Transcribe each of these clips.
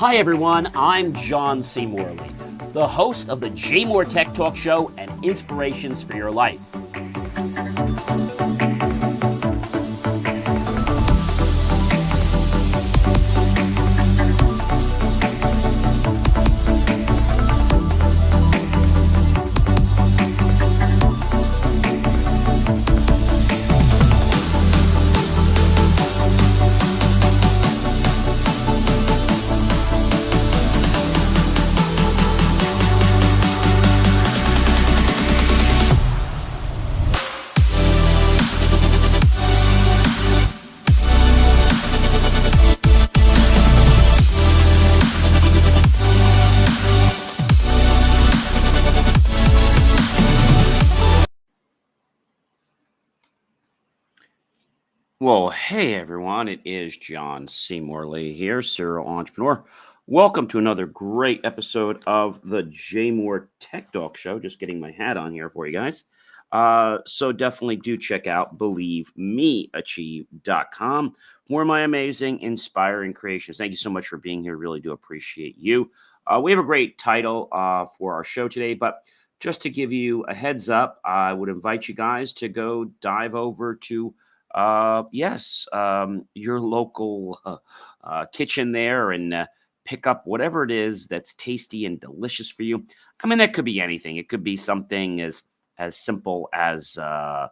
Hi everyone, I'm John C. Morley, the host of the JMOR Tech Talk Show and Inspirations for Your Life. Well, hey everyone, it is John C. Morley here, serial entrepreneur. Welcome to another great episode of the JMOR Tech Talk Show. Just getting my hat on here for you guys. So definitely do check out believemeachieve.com for more of my amazing, inspiring creations. Thank you so much for being here. Really do appreciate you. We have a great title for our show today, but just to give you a heads up, I would invite you guys to go dive over to your local kitchen there and pick up whatever it is that's tasty and delicious for you. I mean, that could be anything. It could be something as simple as a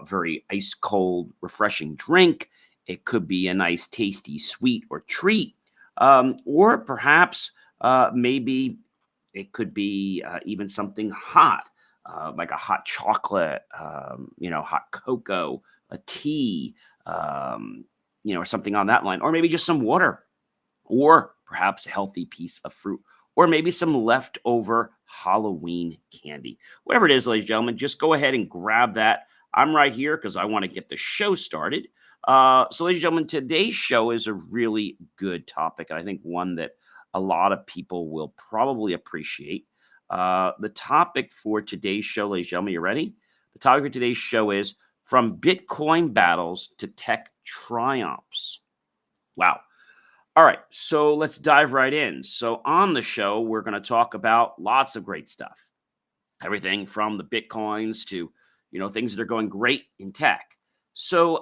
very ice cold, refreshing drink. It could be a nice, tasty sweet or treat, or perhaps maybe it could be even something hot. Like a hot chocolate, hot cocoa, a tea, or something on that line, or maybe just some water, or perhaps a healthy piece of fruit, or maybe some leftover Halloween candy. Whatever it is, ladies and gentlemen, just go ahead and grab that. I'm right here because I want to get the show started. So, ladies and gentlemen, today's show is a really good topic. I think one that a lot of people will probably appreciate. The topic for today's show, ladies and gentlemen, you ready? The topic for today's show is From Bitcoin Battles to Tech Triumphs. Wow. All right, so let's dive right in. So on the show, we're going to talk about lots of great stuff. Everything from the Bitcoins to, things that are going great in tech. So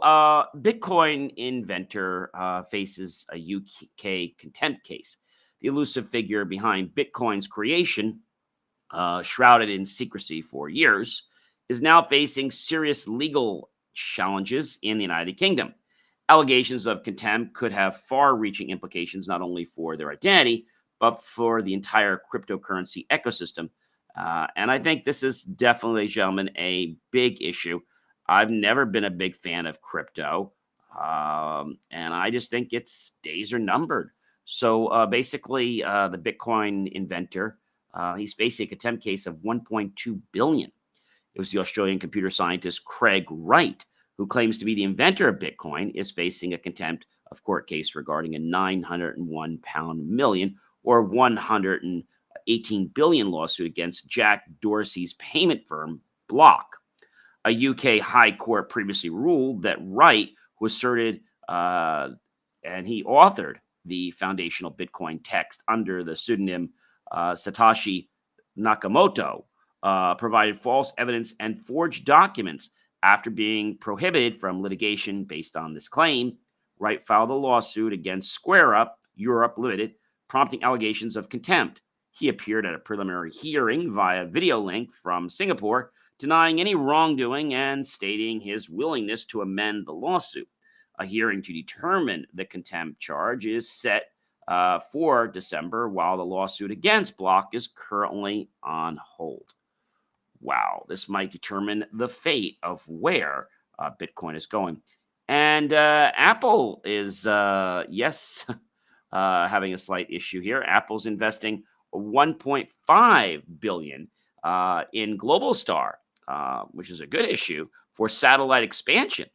Bitcoin Inventor faces a UK contempt case. The elusive figure behind Bitcoin's creation, shrouded in secrecy for years, is now facing serious legal challenges in the United Kingdom. Allegations of contempt could have far-reaching implications not only for their identity, but for the entire cryptocurrency ecosystem. And I think this is definitely, ladies and gentlemen, a big issue. I've never been a big fan of crypto, and I just think its days are numbered. So basically, the Bitcoin inventor, he's facing a contempt case of 1.2 billion. It was the Australian computer scientist Craig Wright, who claims to be the inventor of Bitcoin, is facing a contempt of court case regarding a 901 million or 118 billion lawsuit against Jack Dorsey's payment firm Block. A UK High Court previously ruled that Wright, who asserted and he authored the foundational Bitcoin text under the pseudonym Satoshi Nakamoto, provided false evidence and forged documents. After being prohibited from litigation based on this claim, Wright filed a lawsuit against Square Up Europe Limited, prompting allegations of contempt. He appeared at a preliminary hearing via video link from Singapore, denying any wrongdoing and stating his willingness to amend the lawsuit. A hearing to determine the contempt charge is set for December, while the lawsuit against Block is currently on hold. Wow, this might determine the fate of where Bitcoin is going. And Apple is, having a slight issue here. Apple's investing 1.5 billion in Globalstar, which is a good issue for satellite expansion.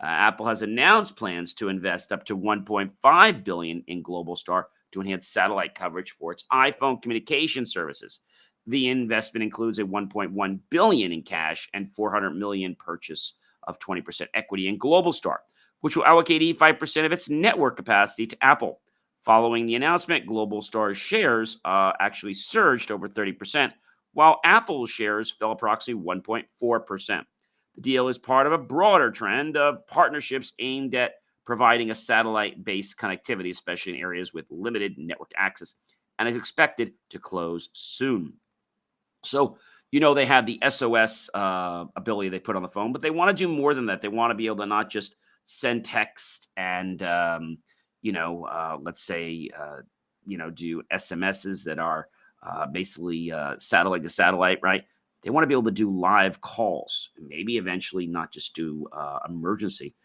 Apple has announced plans to invest up to 1.5 billion in Globalstar to enhance satellite coverage for its iPhone communication services. The investment includes a 1.1 billion in cash and 400 million purchase of 20% equity in Globalstar, which will allocate 85% of its network capacity to Apple. Following the announcement, Global Star's shares actually surged over 30%, while Apple's shares fell approximately 1.4%. The deal is part of a broader trend of partnerships aimed at providing a satellite-based connectivity, especially in areas with limited network access, and is expected to close soon. So, they have the SOS ability they put on the phone, but they want to do more than that. They want to be able to not just send text and, let's say, do SMSs that are basically satellite to satellite, right? They want to be able to do live calls, maybe eventually not just do emergency,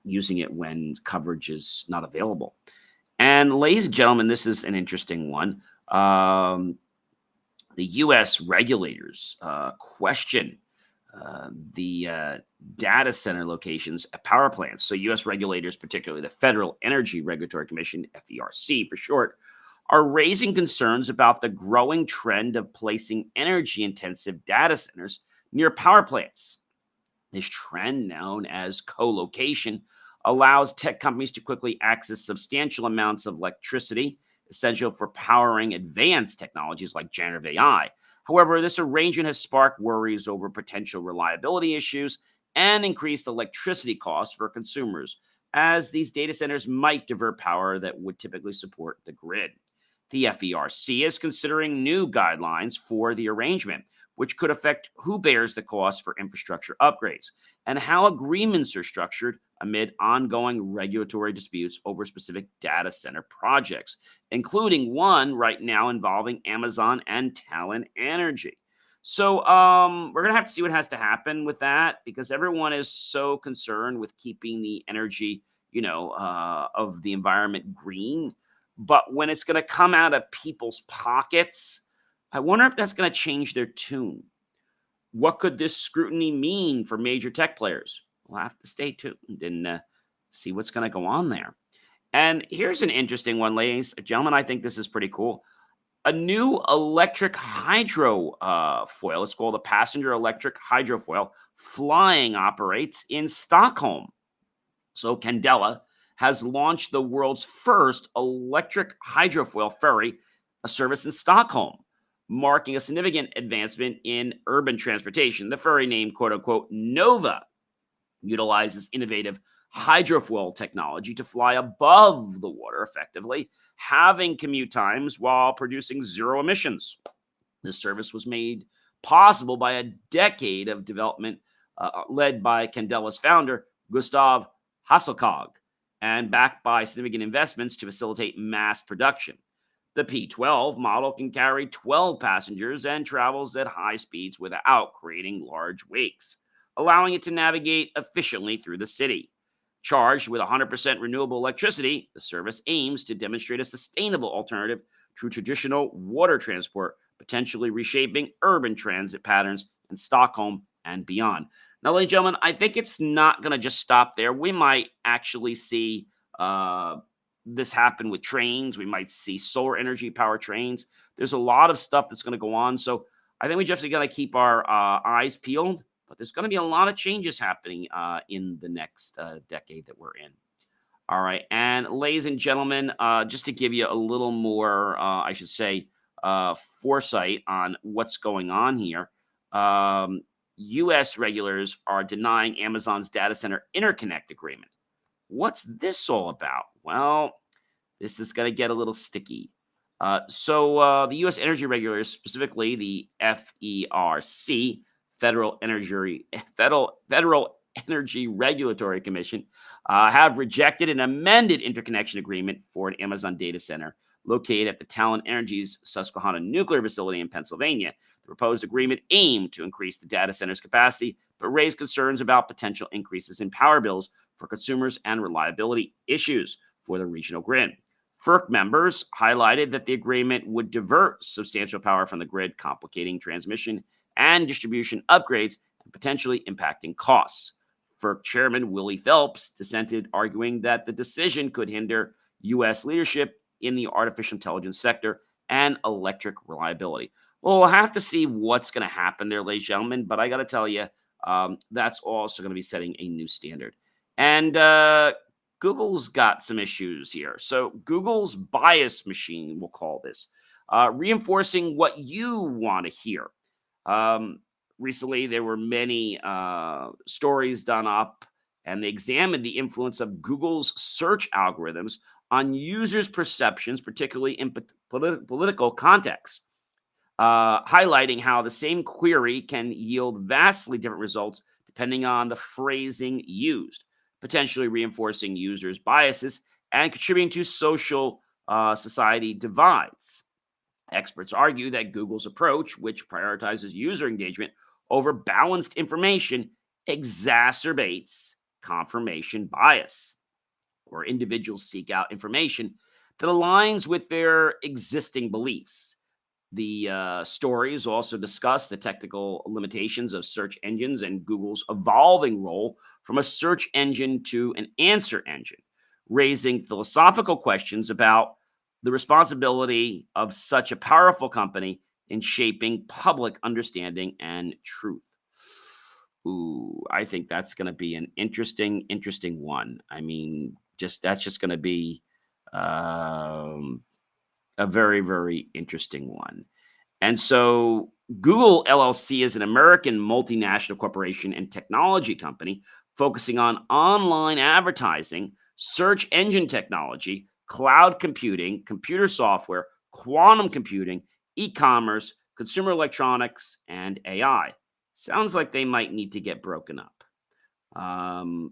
using it when coverage is not available. And ladies and gentlemen, this is an interesting one. The U.S. regulators question the data center locations at power plants. So U.S. regulators, particularly the Federal Energy Regulatory Commission, FERC for short, are raising concerns about the growing trend of placing energy-intensive data centers near power plants. This trend, known as co-location, allows tech companies to quickly access substantial amounts of electricity essential for powering advanced technologies like generative AI. However, this arrangement has sparked worries over potential reliability issues and increased electricity costs for consumers, as these data centers might divert power that would typically support the grid. The FERC is considering new guidelines for the arrangement, which could affect who bears the cost for infrastructure upgrades and how agreements are structured amid ongoing regulatory disputes over specific data center projects, including one right now involving Amazon and Talon Energy. So we're going to have to see what has to happen with that, because everyone is so concerned with keeping the energy, of the environment green. But when it's going to come out of people's pockets, I wonder if that's going to change their tune. What could this scrutiny mean for major tech players? We'll have to stay tuned and see what's going to go on there. And here's an interesting one, ladies and gentlemen. I think this is pretty cool. A new electric hydrofoil, it's called a passenger electric hydrofoil, flying operates in Stockholm. So Candela has launched the world's first electric hydrofoil ferry, a service in Stockholm, marking a significant advancement in urban transportation. The ferry, named quote-unquote Nova, utilizes innovative hydrofoil technology to fly above the water effectively, having commute times while producing zero emissions. This service was made possible by a decade of development led by Candela's founder, Gustav Hasselkog, and backed by significant investments to facilitate mass production. The P12 model can carry 12 passengers and travels at high speeds without creating large wakes, allowing it to navigate efficiently through the city. Charged with 100% renewable electricity, the service aims to demonstrate a sustainable alternative to traditional water transport, potentially reshaping urban transit patterns in Stockholm and beyond. Now, ladies and gentlemen, I think it's not going to just stop there. We might actually see this happen with trains. We might see solar energy powered trains. There's a lot of stuff that's going to go on. So I think we just got to keep our eyes peeled. But there's going to be a lot of changes happening in the next decade that we're in. All right. And ladies and gentlemen, just to give you a little more, foresight on what's going on here, U.S. regulators are denying Amazon's data center interconnect agreement. What's this all about? Well, this is going to get a little sticky. So the U.S. energy regulators, specifically the FERC, Federal Energy Regulatory Commission, have rejected an amended interconnection agreement for an Amazon data center located at the Talon Energy's Susquehanna nuclear facility in Pennsylvania. The proposed agreement aimed to increase the data center's capacity, but raised concerns about potential increases in power bills for consumers and reliability issues for the regional grid. FERC members highlighted that the agreement would divert substantial power from the grid, complicating transmission and distribution upgrades and potentially impacting costs. FERC Chairman Willie Phelps dissented, arguing that the decision could hinder U.S. leadership in the artificial intelligence sector and electric reliability. Well, we'll have to see what's going to happen there, ladies and gentlemen, but I got to tell you, that's also going to be setting a new standard. And Google's got some issues here. So Google's bias machine, we'll call this, reinforcing what you want to hear. Um, Recently, there were many stories done up, and they examined the influence of Google's search algorithms on users' perceptions, particularly in political contexts, highlighting how the same query can yield vastly different results depending on the phrasing used, potentially reinforcing users' biases and contributing to social society divides. Experts argue that Google's approach, which prioritizes user engagement over balanced information, exacerbates confirmation bias, where individuals seek out information that aligns with their existing beliefs. The stories also discuss the technical limitations of search engines and Google's evolving role from a search engine to an answer engine, raising philosophical questions about the responsibility of such a powerful company in shaping public understanding and truth. Ooh, I think that's going to be an interesting one. I mean, just that's just going to be um, a very interesting one. And so Google LLC is an American multinational corporation and technology company focusing on online advertising, search engine technology, cloud computing, computer software, quantum computing, e-commerce, consumer electronics, and AI. Sounds like they might need to get broken up.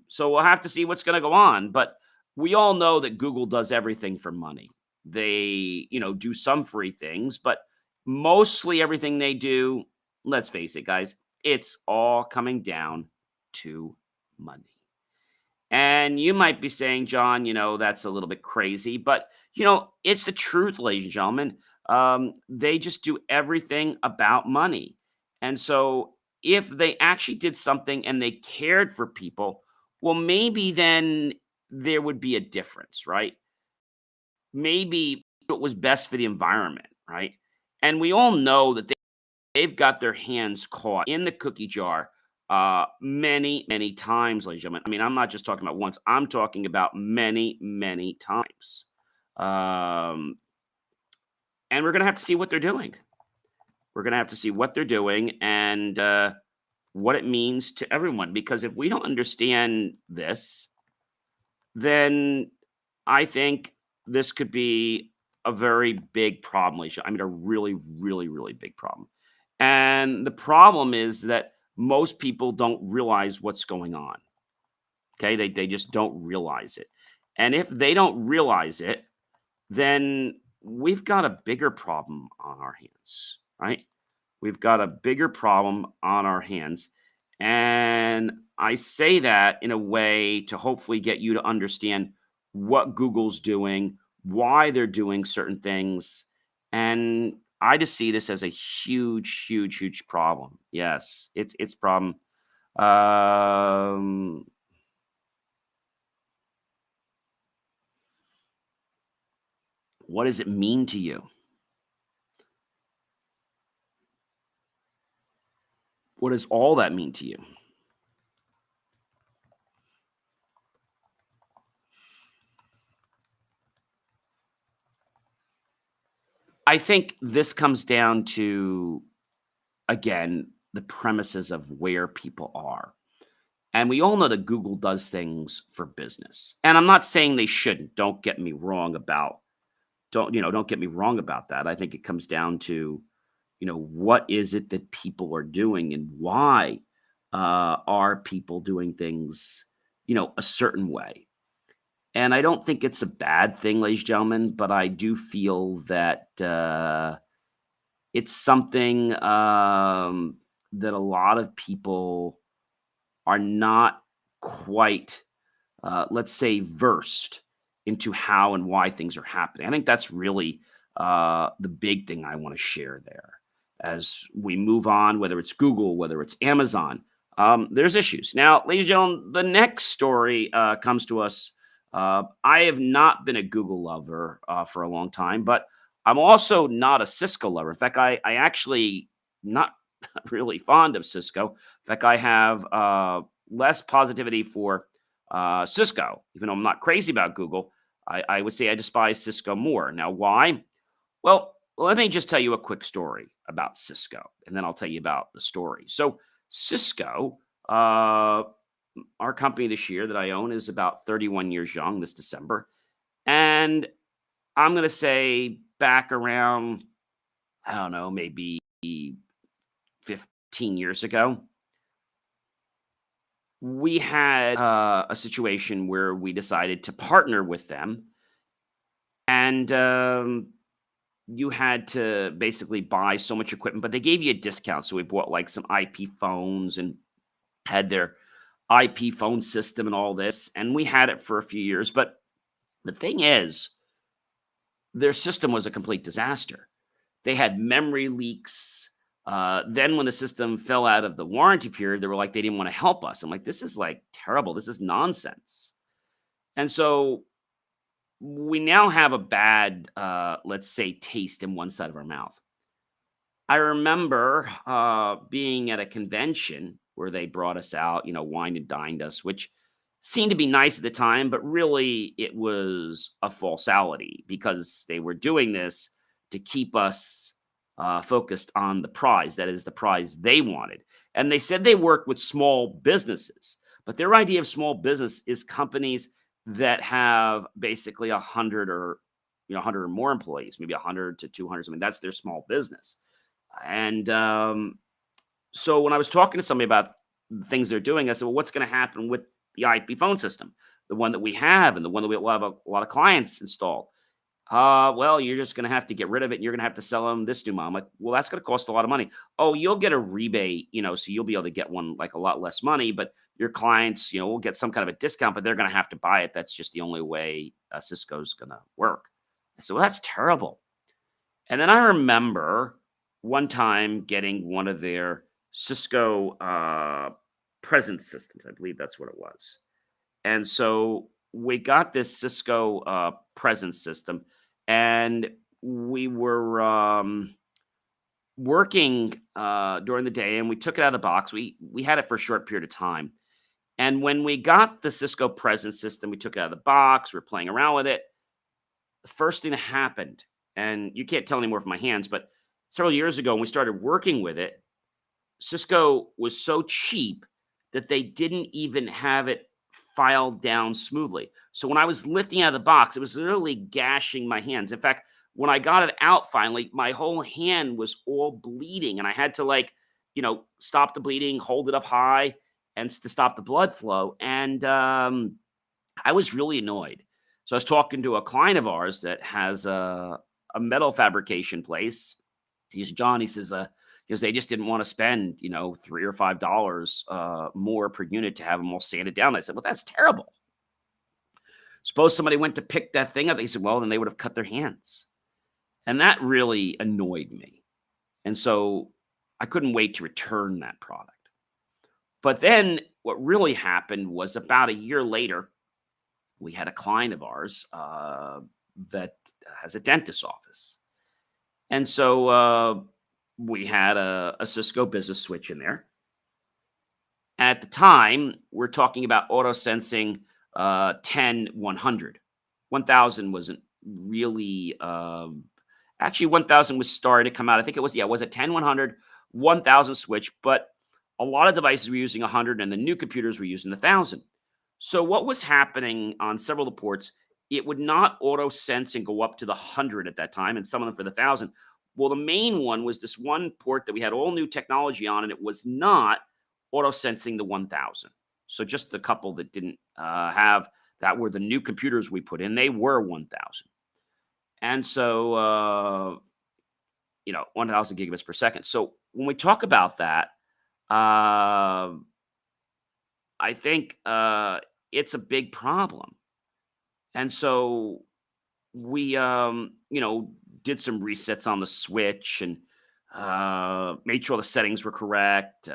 So we'll have to see what's going to go on. But we all know that Google does everything for money. They, do some free things, but mostly everything they do, let's face it, guys, it's all coming down to money. And you might be saying, John, that's a little bit crazy, but it's the truth, ladies and gentlemen. They just do everything about money. And so if they actually did something and they cared for people, well, maybe then there would be a difference, right? Maybe it was best for the environment, right? And we all know that they've got their hands caught in the cookie jar many times, ladies and gentlemen. I mean, I'm not just talking about once, I'm talking about many times. Um, and we're going to have to see what they're doing. We're going to have to see what they're doing and what it means to everyone. Because if we don't understand this, then I think this could be a very big problem, Alicia. I mean, a really big problem. And the problem is that most people don't realize what's going on. Okay, they just don't realize it. And if they don't realize it, then we've got a bigger problem on our hands, right? We've got a bigger problem on our hands. And I say that in a way to hopefully get you to understand what Google's doing, why they're doing certain things. And I just see this as a huge problem. Yes, it's a problem. Um, what does it mean to you? What does all that mean to you? I think this comes down to, again, the premises of where people are. And we all know that Google does things for business. And I'm not saying they shouldn't. Don't get me wrong about that. I think it comes down to, what is it that people are doing and why are people doing things, a certain way. And I don't think it's a bad thing, ladies and gentlemen, but I do feel that it's something that a lot of people are not quite, let's say, versed into how and why things are happening. I think that's really the big thing I want to share there. As we move on, whether it's Google, whether it's Amazon, there's issues. Now, ladies and gentlemen, the next story comes to us. I have not been a Google lover for a long time, but I'm also not a Cisco lover. In fact, I actually not really fond of Cisco. In fact, I have less positivity for Cisco. Even though I'm not crazy about Google, I would say I despise Cisco more. Now, why? Well, let me just tell you a quick story about Cisco, and then I'll tell you about the story. So, Cisco, our company this year that I own is about 31 years young this December. And I'm going to say back around, I don't know, maybe 15 years ago, we had a situation where we decided to partner with them. And you had to basically buy so much equipment, but they gave you a discount. So we bought like some IP phones and had their IP phone system and all this. And we had it for a few years. But the thing is, their system was a complete disaster. They had memory leaks. Then when the system fell out of the warranty period, they were like, they didn't want to help us. I'm like, this is like terrible. This is nonsense. And so we now have a bad, let's say, taste in one side of our mouth. I remember being at a convention where they brought us out, wined and dined us, which seemed to be nice at the time, but really it was a falsality because they were doing this to keep us focused on the prize. That is the prize they wanted. And they said they worked with small businesses, but their idea of small business is companies that have basically 100 or 100 or more employees, maybe 100 to 200. I mean, that's their small business. And so when I was talking to somebody about the things they're doing, I said, well, what's going to happen with the IP phone system, the one that we have and the one that we have a lot of clients installed? Well, you're just going to have to get rid of it and you're going to have to sell them this new model. I'm like, well, that's going to cost a lot of money. Oh, you'll get a rebate, so you'll be able to get one like a lot less money, but your clients, will get some kind of a discount, but they're going to have to buy it. That's just the only way Cisco's going to work. I said, well, that's terrible. And then I remember one time getting one of their Cisco presence systems. I believe that's what it was. And so we got this Cisco presence system, and we were working during the day, and we took it out of the box. We had it for a short period of time. And when we got the Cisco presence system, we took it out of the box. We're playing around with it. The first thing that happened, and you can't tell anymore from my hands, but several years ago when we started working with it, Cisco was so cheap that they didn't even have it filed down smoothly. So when I was lifting out of the box, it was literally gashing my hands. In fact, when I got it out finally, my whole hand was all bleeding, and I had to stop the bleeding, hold it up high, and to stop the blood flow. And I was really annoyed. So I was talking to a client of ours that has a metal fabrication place. He's John. He says, because they just didn't want to spend, $3 or $5 more per unit to have them all sanded down. I said, well, that's terrible. Suppose somebody went to pick that thing up. They said, well, then they would have cut their hands. And that really annoyed me. And so I couldn't wait to return that product. But then what really happened was about a year later, we had a client of ours that has a dentist's office. And so we had a Cisco business switch in there. At the time, we're talking about auto sensing 10-100. 1000 wasn't really, actually 1000 was starting to come out. I think it was a 10-100, 1000 switch, but a lot of devices were using 100 and the new computers were using 1000. So what was happening on several of the ports, it would not auto sense and go up to the 100 at that time, and some of them for the 1000. Well, the main one was this one port that we had all new technology on, and it was not auto sensing the 1000. So just the couple that didn't have that were the new computers we put in, they were 1000. And so, 1000 gigabits per second. So when we talk about that, I think it's a big problem. And so we, did some resets on the switch and made sure the settings were correct,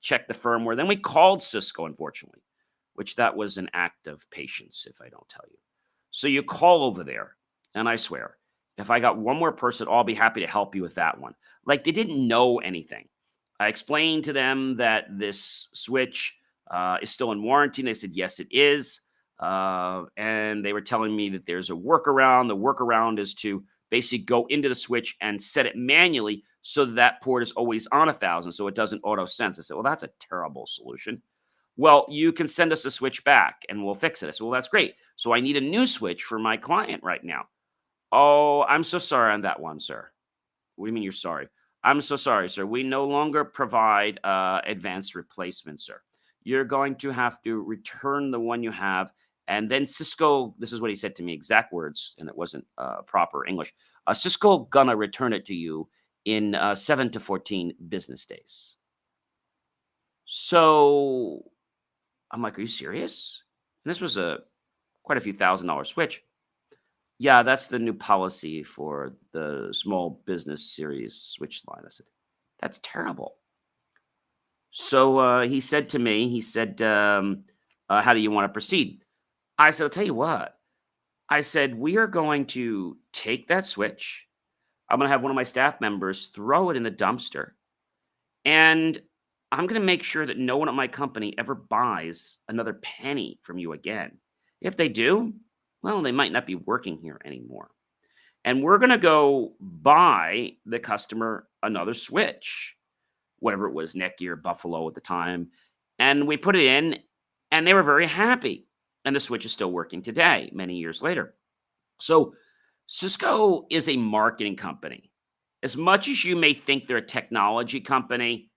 checked the firmware. Then we called Cisco, unfortunately, which that was an act of patience, if I don't tell you. So you call over there, and I swear, if I got one more person, I'll be happy to help you with that one. Like, they didn't know anything. I explained to them that this switch is still in warranty. And they said, yes, it is. And they were telling me that there's a workaround. The workaround is to basically go into the switch and set it manually so that port is always on 1,000, so it doesn't auto sense. I said, well, that's a terrible solution. Well, you can send us a switch back and we'll fix it. I said, well, that's great. So I need a new switch for my client right now. Oh, I'm so sorry on that one, sir. What do you mean you're sorry? I'm so sorry, sir. We no longer provide advanced replacement, sir. You're going to have to return the one you have. And then Cisco, this is what he said to me, exact words, and it wasn't proper English. Cisco gonna return it to you in 7 to 14 business days. So I'm like, are you serious? And this was quite a few $1,000 switch. Yeah, that's the new policy for the small business series switch line. I said, that's terrible. So he said to me, he said, how do you want to proceed? I said, I'll tell you what. I said, we are going to take that switch. I'm going to have one of my staff members throw it in the dumpster. And I'm going to make sure that no one at my company ever buys another penny from you again. If they do, well, they might not be working here anymore. And we're going to go buy the customer another switch, whatever it was, Netgear, Buffalo at the time. And we put it in, and they were very happy. And the switch is still working today, many years later. So Cisco is a marketing company. As much as you may think they're a technology company,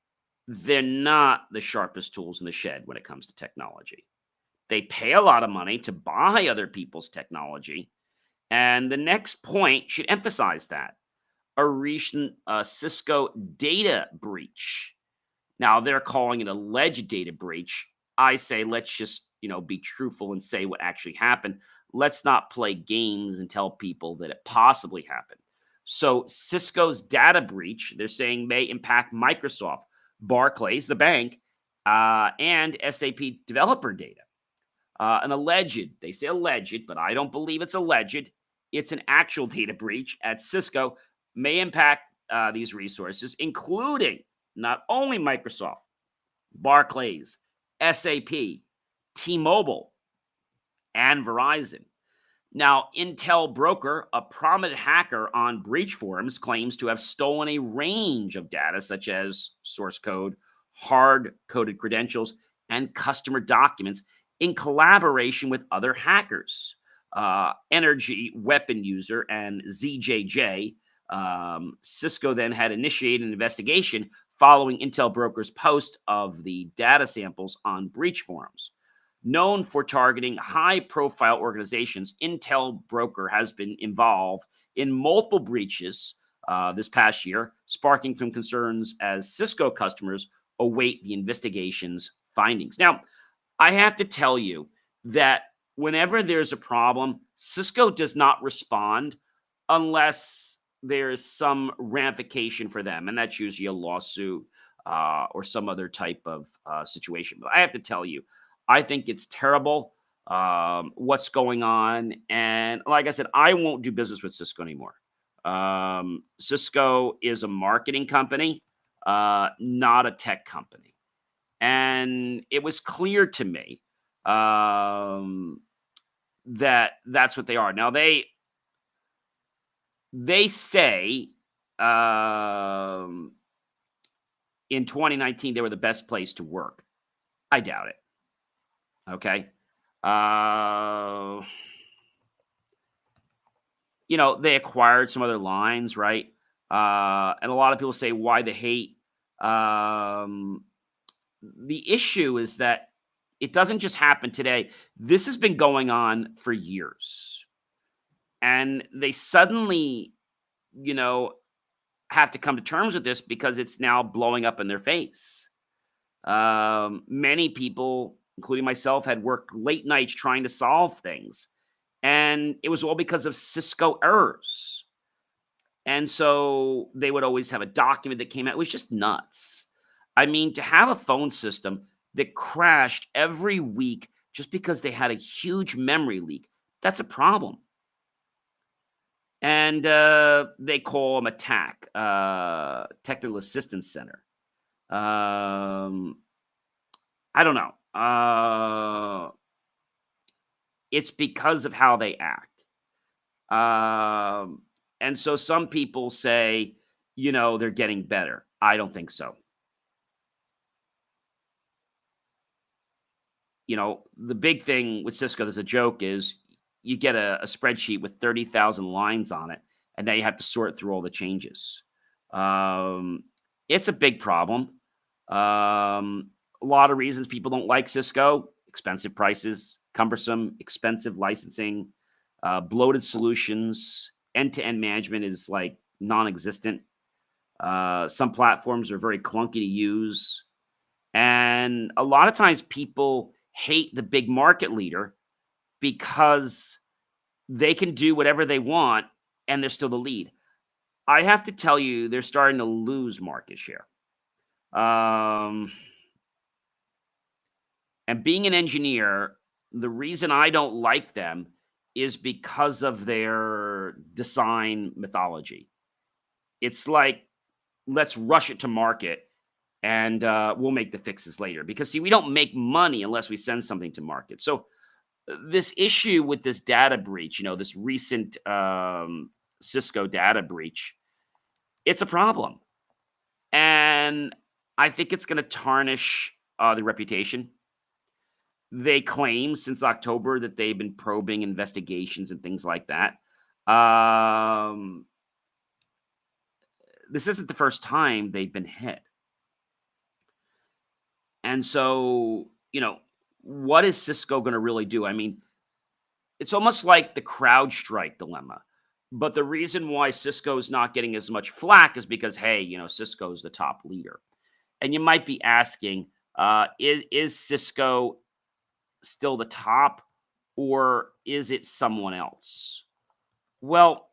they're not the sharpest tools in the shed when it comes to technology. They pay a lot of money to buy other people's technology. And the next point should emphasize that. A recent Cisco data breach. Now, they're calling it alleged data breach. I say, let's just, be truthful and say what actually happened. Let's not play games and tell people that it possibly happened. So Cisco's data breach, they're saying, may impact Microsoft, Barclays, the bank, and SAP developer data. An alleged, they say alleged, but I don't believe it's alleged. It's an actual data breach at Cisco may impact these resources, including not only Microsoft, Barclays, SAP, T-Mobile, and Verizon. Now, Intel Broker, a prominent hacker on breach forums, claims to have stolen a range of data such as source code, hard-coded credentials, and customer documents in collaboration with other hackers. Energy Weapon User and ZJJ. Cisco then had initiated an investigation following Intel Broker's post of the data samples on breach forums. Known for targeting high-profile organizations, Intel Broker has been involved in multiple breaches this past year, sparking some concerns as Cisco customers await the investigation's findings. Now, I have to tell you that whenever there's a problem, Cisco does not respond unless there is some ramification for them, and that's usually a lawsuit or some other type of situation. But I have to tell you, I think it's terrible what's going on. And like I said, I won't do business with Cisco anymore. Cisco is a marketing company, not a tech company. And it was clear to me that that's what they are. Now, they say in 2019 they were the best place to work. I doubt it. Okay. They acquired some other lines, right? And a lot of people say why the hate. The issue is that it doesn't just happen today. This has been going on for years. And they suddenly, have to come to terms with this because it's now blowing up in their face. Many people, including myself, had worked late nights trying to solve things. And it was all because of Cisco errors. And so they would always have a document that came out. It was just nuts. I mean, to have a phone system that crashed every week just because they had a huge memory leak, that's a problem. And they call them attack, technical assistance center. I don't know. Uh, it's because of how they act. And so some people say, they're getting better. I don't think so. The big thing with Cisco, there's a joke is you get a spreadsheet with 30,000 lines on it, and now you have to sort through all the changes. Um, it's a big problem. A lot of reasons people don't like Cisco: expensive prices, cumbersome, expensive licensing, bloated solutions, end to end management is like non existent. Some platforms are very clunky to use. And a lot of times people hate the big market leader because they can do whatever they want and they're still the lead. I have to tell you, they're starting to lose market share. Um, and being an engineer, the reason I don't like them is because of their design mythology. It's like, let's rush it to market and we'll make the fixes later. Because, see, we don't make money unless we send something to market. So, this issue with this data breach, this recent Cisco data breach, it's a problem. And I think it's going to tarnish the reputation. They claim since October that they've been probing investigations and things like that. This isn't the first time they've been hit. And so, what is Cisco going to really do? I mean, it's almost like the CrowdStrike dilemma. But the reason why Cisco is not getting as much flack is because, hey, Cisco is the top leader. And you might be asking, is Cisco still the top, or is it someone else? Well,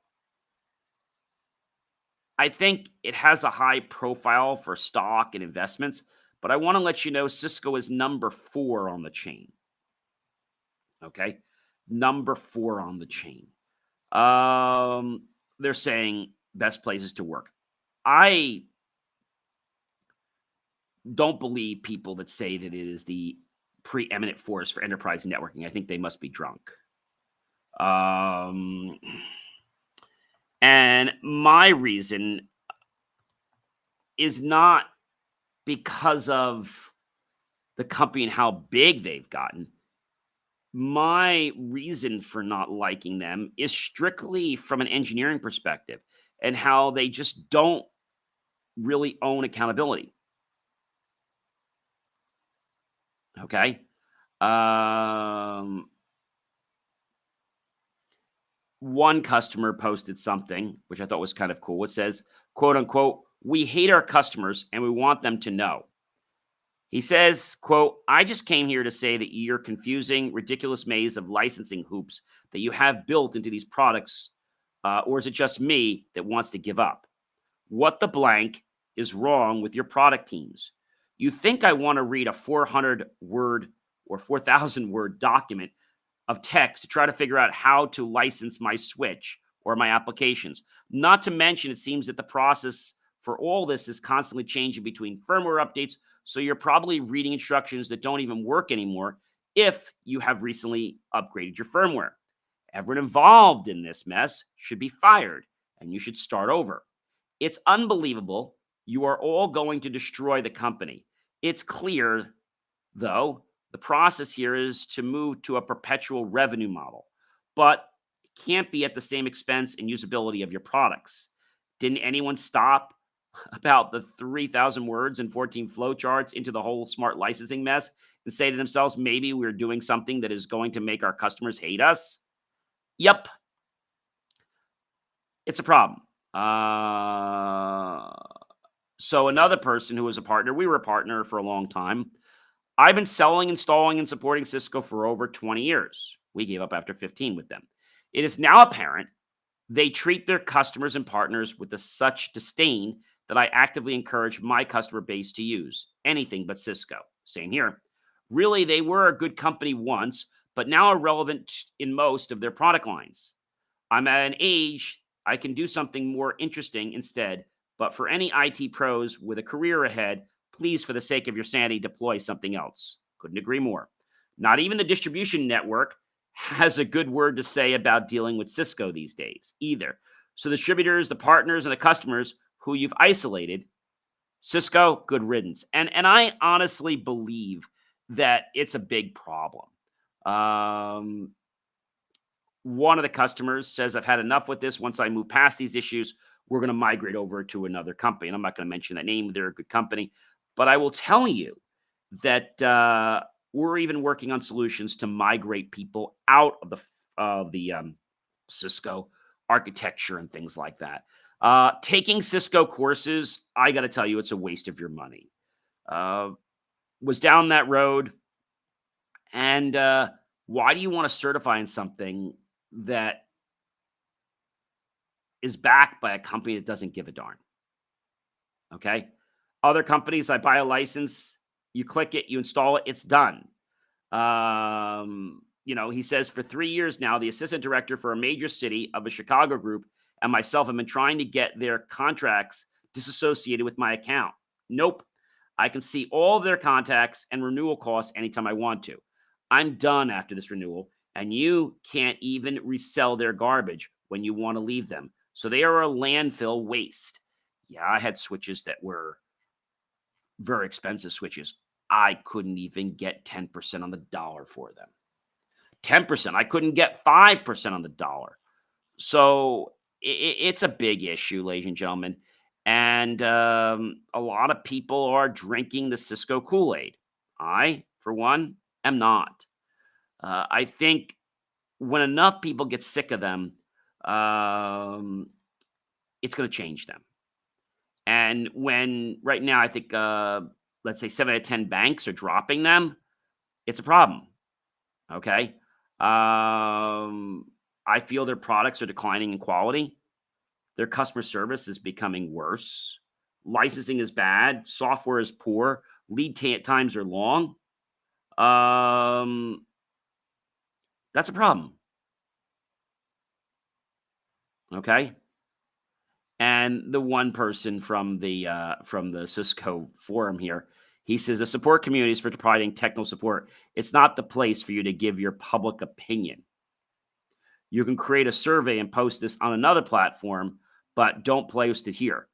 I think it has a high profile for stock and investments, but I want to let you know Cisco is number 4 on the chain. Okay, number 4 on the chain. They're saying best places to work. I don't believe people that say that it is the preeminent force for enterprise networking. I think they must be drunk. And my reason is not because of the company and how big they've gotten. My reason for not liking them is strictly from an engineering perspective and how they just don't really own accountability. Okay. One customer posted something, which I thought was kind of cool. It says, quote unquote, "We hate our customers and we want them to know." He says, quote, "I just came here to say that you're confusing, ridiculous maze of licensing hoops that you have built into these products, or is it just me that wants to give up? What the blank is wrong with your product teams? You think I want to read a 400 word or 4,000 word document of text to try to figure out how to license my switch or my applications? Not to mention, it seems that the process for all this is constantly changing between firmware updates, so you're probably reading instructions that don't even work anymore if you have recently upgraded your firmware. Everyone involved in this mess should be fired, and you should start over. It's unbelievable. You are all going to destroy the company. It's clear, though, the process here is to move to a perpetual revenue model, but it can't be at the same expense and usability of your products. Didn't anyone stop about the 3,000 words and 14 flowcharts into the whole smart licensing mess and say to themselves, maybe we're doing something that is going to make our customers hate us? Yep. It's a problem. So another person who was a partner, we were a partner for a long time. I've been selling, installing, and supporting Cisco for over 20 years. We gave up after 15 with them. It is now apparent they treat their customers and partners with such disdain that I actively encourage my customer base to use anything but Cisco. Same here. Really, they were a good company once, but now irrelevant in most of their product lines. I'm at an age I can do something more interesting instead, but for any IT pros with a career ahead, please, for the sake of your sanity, deploy something else. Couldn't agree more. Not even the distribution network has a good word to say about dealing with Cisco these days either. So the distributors, the partners, and the customers who you've isolated, Cisco, good riddance. And I honestly believe that it's a big problem. Um, One of the customers says, I've had enough with this. Once I move past these issues, we're going to migrate over to another company. And I'm not going to mention that name. They're a good company. But I will tell you that we're even working on solutions to migrate people out of the Cisco architecture and things like that. Taking Cisco courses, I got to tell you, it's a waste of your money. Was down that road. And why do you want to certify in something that is backed by a company that doesn't give a darn? Okay. Other companies, I buy a license, you click it, you install it, it's done. He says for 3 years now, the assistant director for a major city of a Chicago group and myself have been trying to get their contracts disassociated with my account. Nope. I can see all of their contacts and renewal costs anytime I want to. I'm done after this renewal, and you can't even resell their garbage when you want to leave them. So they are a landfill waste. Yeah, I had switches that were very expensive switches. I couldn't even get 10% on the dollar for them. 10%. I couldn't get 5% on the dollar. So it's a big issue, ladies and gentlemen. And a lot of people are drinking the Cisco Kool-Aid. I, for one, am not. I think when enough people get sick of them, it's going to change them. And when right now, I think, let's say 7 out of 10 banks are dropping them, it's a problem. Okay. I feel their products are declining in quality. Their customer service is becoming worse. Licensing is bad. Software is poor. Lead times are long. That's a problem. Okay. And the one person from the Cisco forum here, he says the support community is for providing technical support. It's not the place for you to give your public opinion. You can create a survey and post this on another platform, but don't post it here.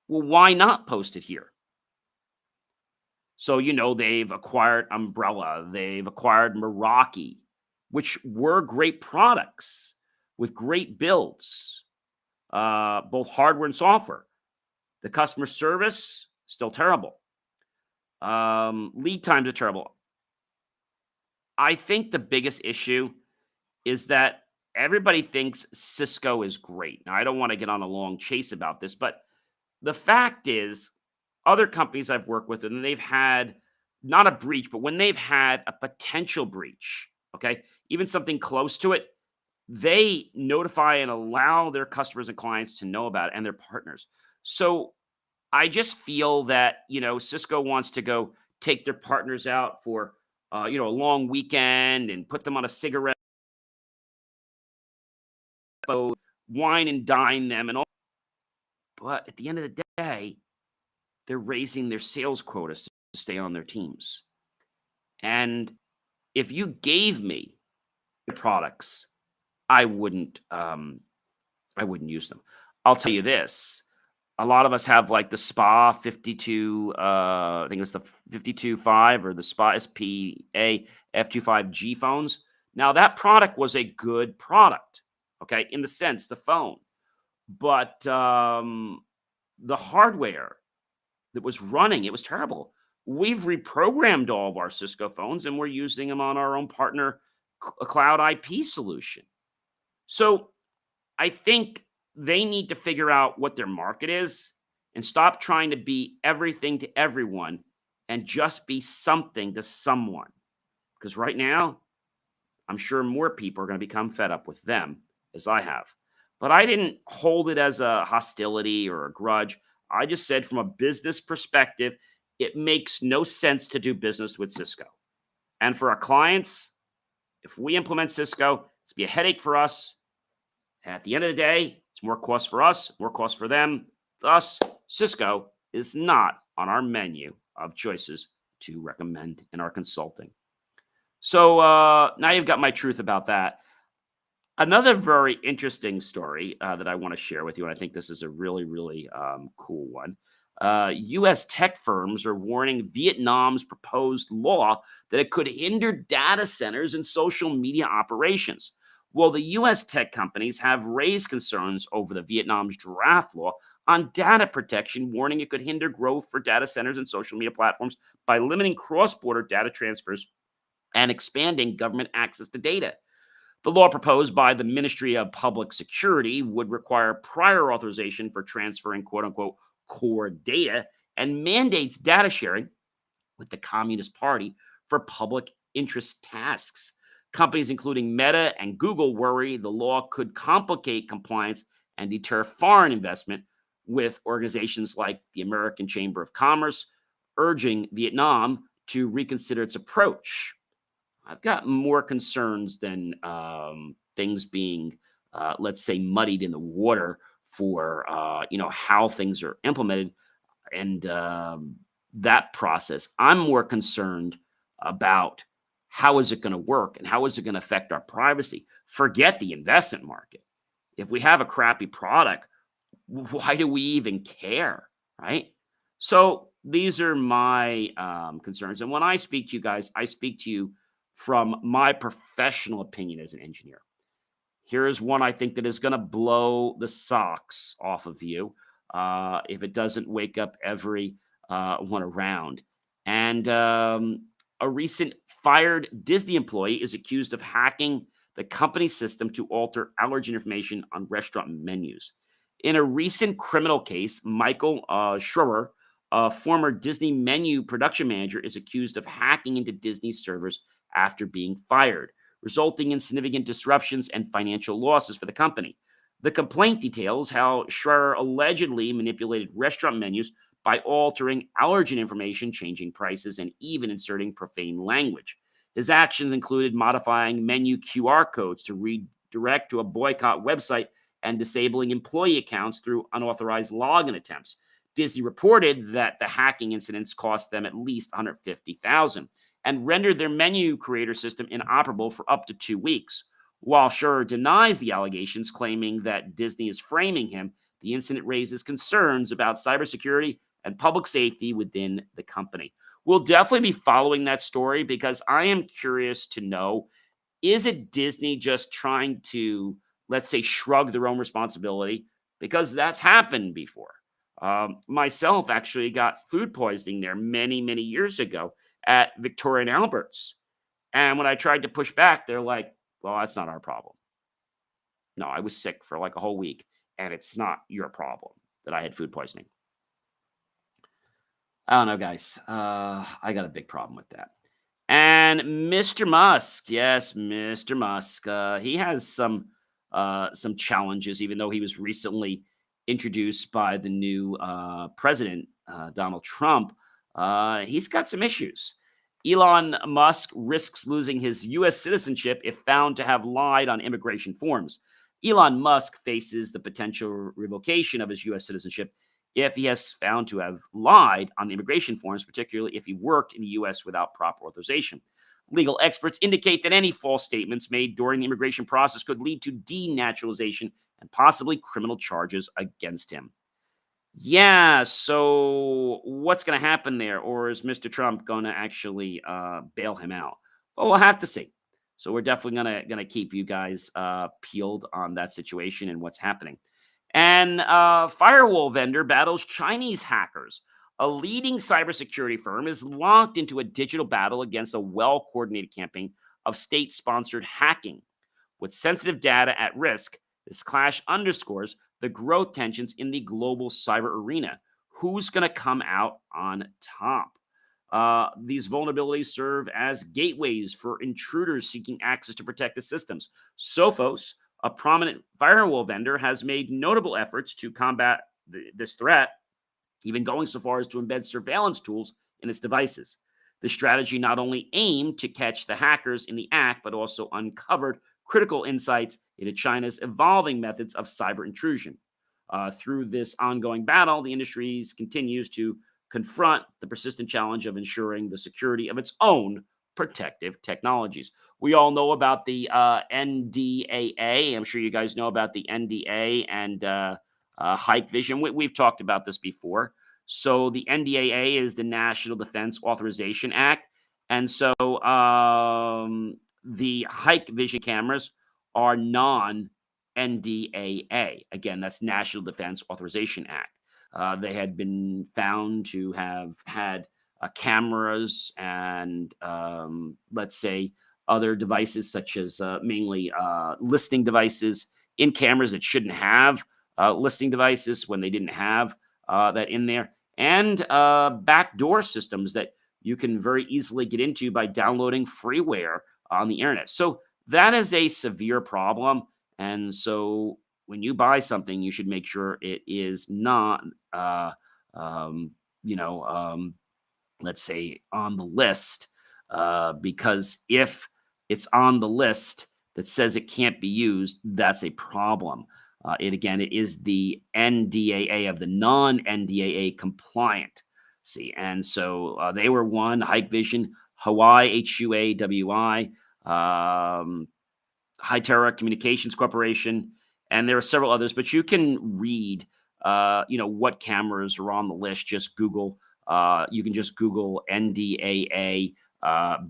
Well, why not post it here? So, they've acquired Umbrella, they've acquired Meraki, which were great products with great builds, both hardware and software. The customer service, still terrible. Lead times are terrible. I think the biggest issue is that everybody thinks Cisco is great. Now, I don't want to get on a long chase about this, but the fact is, other companies I've worked with, and they've had not a breach, but when they've had a potential breach, okay, even something close to it, they notify and allow their customers and clients to know about it and their partners. So I just feel that, Cisco wants to go take their partners out for, a long weekend and put them on a cigarette boat, wine and dine them and all. But at the end of the day, they're raising their sales quotas to stay on their teams. And if you gave me products, I wouldn't use them. I'll tell you this. A lot of us have like the SPA 52, I think it was the 52.5 or the SPA SPA F25G phones. Now that product was a good product, okay, in the sense, the phone. But the hardware that was running, it was terrible. We've reprogrammed all of our Cisco phones and we're using them on our own partner cloud IP solution. So I think they need to figure out what their market is and stop trying to be everything to everyone and just be something to someone. Because right now, I'm sure more people are going to become fed up with them as I have. But I didn't hold it as a hostility or a grudge. I just said from a business perspective, it makes no sense to do business with Cisco. And for our clients, if we implement Cisco, it's be a headache for us. And at the end of the day, it's more cost for us, more cost for them. Thus, Cisco is not on our menu of choices to recommend in our consulting. So now you've got my truth about that. Another very interesting story that I want to share with you, and I think this is a really, really cool one. U.S. tech firms are warning Vietnam's proposed law that it could hinder data centers and social media operations. Well, the U.S. tech companies have raised concerns over the Vietnam's draft law on data protection, warning it could hinder growth for data centers and social media platforms by limiting cross-border data transfers and expanding government access to data. The law proposed by the Ministry of Public Security would require prior authorization for transferring quote unquote core data and mandates data sharing with the Communist Party for public interest tasks. Companies including Meta and Google worry the law could complicate compliance and deter foreign investment, with organizations like the American Chamber of Commerce urging Vietnam to reconsider its approach. I've got more concerns than things being, let's say, muddied in the water for how things are implemented and that process. I'm more concerned about how is it going to work and how is it going to affect our privacy. Forget the investment market. If we have a crappy product, why do we even care, right? So these are my concerns. And when I speak to you guys, I speak to you from my professional opinion as an engineer. Here is one I think that is going to blow the socks off of you if it doesn't wake up every one around. And a recent fired Disney employee is accused of hacking the company system to alter allergen information on restaurant menus. In a recent criminal case, Michael Schroer, a former Disney menu production manager, is accused of hacking into Disney servers after being fired, resulting in significant disruptions and financial losses for the company. The complaint details how Schroer allegedly manipulated restaurant menus by altering allergen information, changing prices, and even inserting profane language. His actions included modifying menu QR codes to redirect to a boycott website and disabling employee accounts through unauthorized login attempts. Disney reported that the hacking incidents cost them at least $150,000 and rendered their menu creator system inoperable for up to 2 weeks. While Schroer denies the allegations, claiming that Disney is framing him, the incident raises concerns about cybersecurity and public safety within the company. We'll definitely be following that story because I am curious to know, is it Disney just trying to, let's say, shrug their own responsibility? Because that's happened before. Myself actually got food poisoning there many, many years ago at Victoria and Albert's. And when I tried to push back, they're like, well, that's not our problem. No, I was sick for like a whole week, and it's not your problem that I had food poisoning. I don't know, guys. I got a big problem with that. And Mr. Musk, yes, Mr. Musk, he has some challenges, even though he was recently introduced by the new president, Donald Trump. He's got some issues. Elon Musk risks losing his U.S. citizenship if found to have lied on immigration forms. Elon Musk faces the potential revocation of his U.S. citizenship if he has found to have lied on the immigration forms, particularly if he worked in the U.S. without proper authorization. Legal experts indicate that any false statements made during the immigration process could lead to denaturalization and possibly criminal charges against him. Yeah, so what's going to happen there? Or is Mr. Trump going to actually bail him out? Well, we'll have to see. So we're definitely gonna keep you guys peeled on that situation and what's happening. And Firewall vendor battles Chinese hackers. A leading cybersecurity firm is locked into a digital battle against a well-coordinated campaign of state-sponsored hacking. With sensitive data at risk, this clash underscores the growth tensions in the global cyber arena. Who's going to come out on top? These vulnerabilities serve as gateways for intruders seeking access to protected systems. Sophos, a prominent firewall vendor, has made notable efforts to combat this threat, even going so far as to embed surveillance tools in its devices. The strategy not only aimed to catch the hackers in the act, but also uncovered critical insights into China's evolving methods of cyber intrusion. Through this ongoing battle, the industry continues to confront the persistent challenge of ensuring the security of its own protective technologies. We all know about the NDAA. I'm sure you guys know about the NDA and Hike Vision. We've talked about this before. So the NDAA is the National Defense Authorization Act. And so the Hike Vision cameras are non-NDAA. Again, that's National Defense Authorization Act. They had been found to have had cameras and, let's say, other devices such as mainly listening devices in cameras that shouldn't have listening devices when they didn't have that in there, and backdoor systems that you can very easily get into by downloading freeware on the internet. So that is a severe problem. And so when you buy something, you should make sure it is not, um, you know, let's say on the list, because if it's on the list that says it can't be used, that's a problem. It is the NDAA of the non-NDAA compliant. See, and so they were one, Hike Vision, Hawaii, HUAWI, Hytera Communications Corporation, and there are several others, but you can read, what cameras are on the list. Just Google. You can just Google NDAA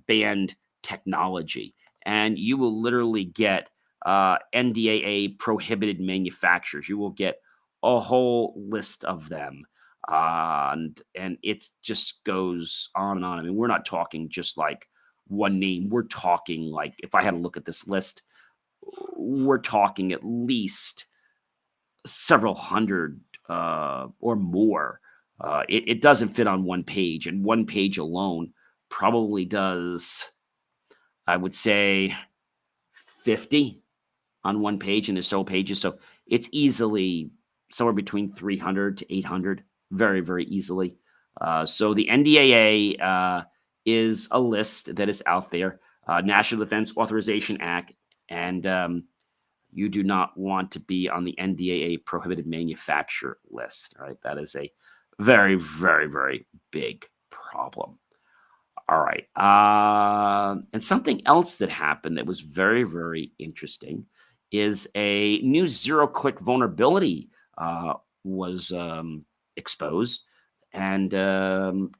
banned technology, and you will literally get NDAA prohibited manufacturers. You will get a whole list of them, and it just goes on and on. I mean, we're not talking just like one name. We're talking like, if I had to look at this list, we're talking at least several hundred or more. It doesn't fit on one page, and one page alone probably does, I would say, 50 on one page, and there's several pages. So it's easily somewhere between 300 to 800, very, very easily. So the NDAA is a list that is out there, National Defense Authorization Act, and you do not want to be on the NDAA prohibited manufacturer list. All right, that is a very, very, very big problem. All right, and something else that happened that was very, very interesting is a new zero-click vulnerability was exposed and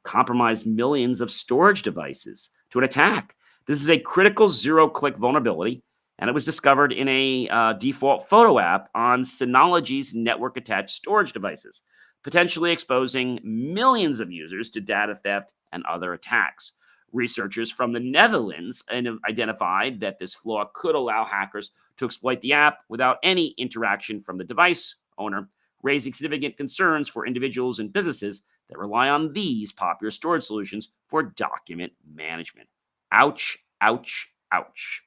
compromised millions of storage devices to an attack. This is a critical zero-click vulnerability, and it was discovered in a default photo app on Synology's network-attached storage devices, potentially exposing millions of users to data theft and other attacks. Researchers from the Netherlands identified that this flaw could allow hackers to exploit the app without any interaction from the device owner, raising significant concerns for individuals and businesses that rely on these popular storage solutions for document management. Ouch, ouch, ouch.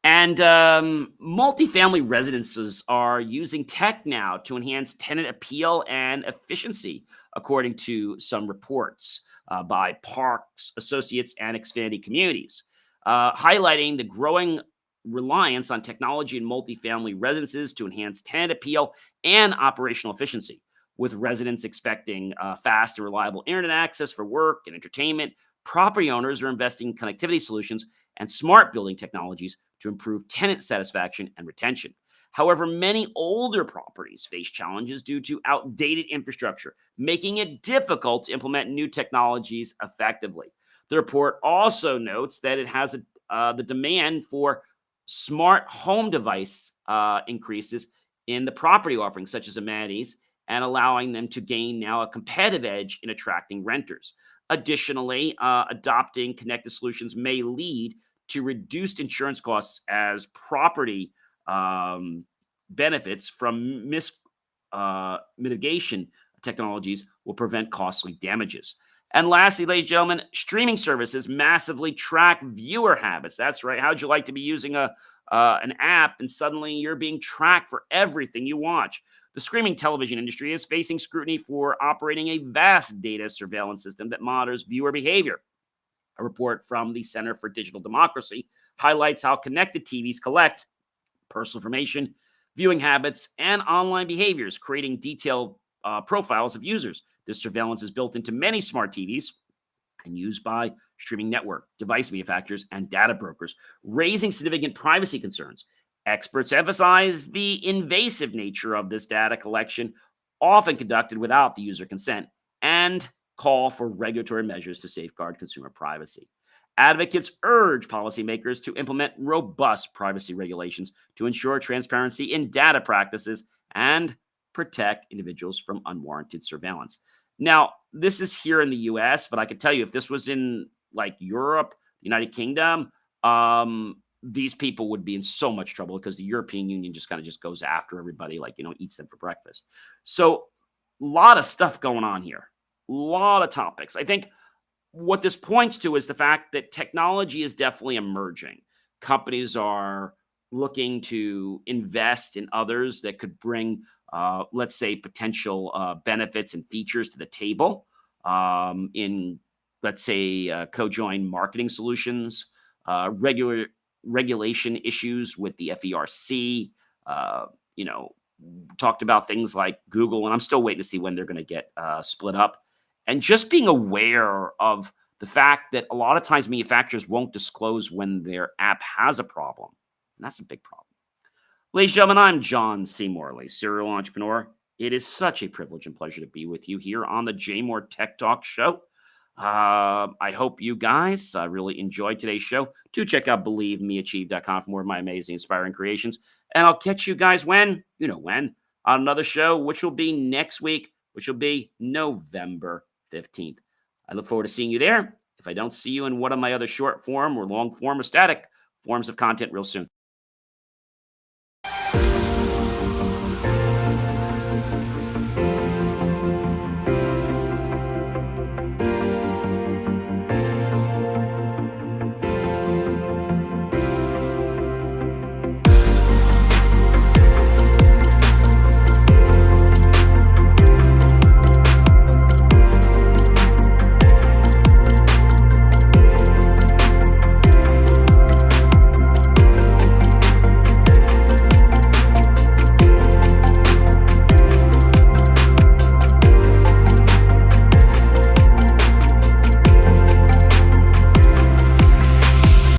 And multifamily residences are using tech now to enhance tenant appeal and efficiency, according to some reports by Parks Associates and Xfinity Communities, highlighting the growing reliance on technology in multifamily residences to enhance tenant appeal and operational efficiency. With residents expecting fast and reliable internet access for work and entertainment, property owners are investing in connectivity solutions and smart building technologies to improve tenant satisfaction and retention. However, many older properties face challenges due to outdated infrastructure, making it difficult to implement new technologies effectively. The report also notes that it has the demand for smart home device increases in the property offerings, such as amenities, and allowing them to gain now a competitive edge in attracting renters. Additionally, adopting connected solutions may lead to reduced insurance costs as property benefits from mitigation technologies will prevent costly damages. And lastly, ladies and gentlemen, streaming services massively track viewer habits. That's right. How'd you like to be using an app and suddenly you're being tracked for everything you watch? The streaming television industry is facing scrutiny for operating a vast data surveillance system that monitors viewer behavior. A report from the Center for Digital Democracy highlights how connected TVs collect personal information, viewing habits, and online behaviors, creating detailed profiles of users. This surveillance is built into many smart TVs and used by streaming network, device manufacturers, and data brokers, raising significant privacy concerns. Experts emphasize the invasive nature of this data collection, often conducted without the user consent, and call for regulatory measures to safeguard consumer privacy. Advocates urge policymakers to implement robust privacy regulations to ensure transparency in data practices and protect individuals from unwarranted surveillance. Now, this is here in the US, but I could tell you if this was in like Europe, the United Kingdom, these people would be in so much trouble because the European Union just kind of just goes after everybody, like, eats them for breakfast. So, a lot of stuff going on here, a lot of topics. I think what this points to is the fact that technology is definitely emerging. Companies are looking to invest in others that could bring, let's say, potential benefits and features to the table in, let's say, co-join marketing solutions, regulation issues with the FERC. Uh, you know, talked about things like Google, and I'm still waiting to see when they're going to get split up. And just being aware of the fact that a lot of times manufacturers won't disclose when their app has a problem. And that's a big problem. Ladies and gentlemen, I'm John C. Morley, serial entrepreneur. It is such a privilege and pleasure to be with you here on the JMOR Tech Talk Show. I hope you guys really enjoyed today's show. Do check out BelieveMeAchieve.com for more of my amazing, inspiring creations. And I'll catch you guys when, on another show, which will be next week, which will be November 15th. I look forward to seeing you there. If I don't see you in one of my other short form or long form or static forms of content real soon.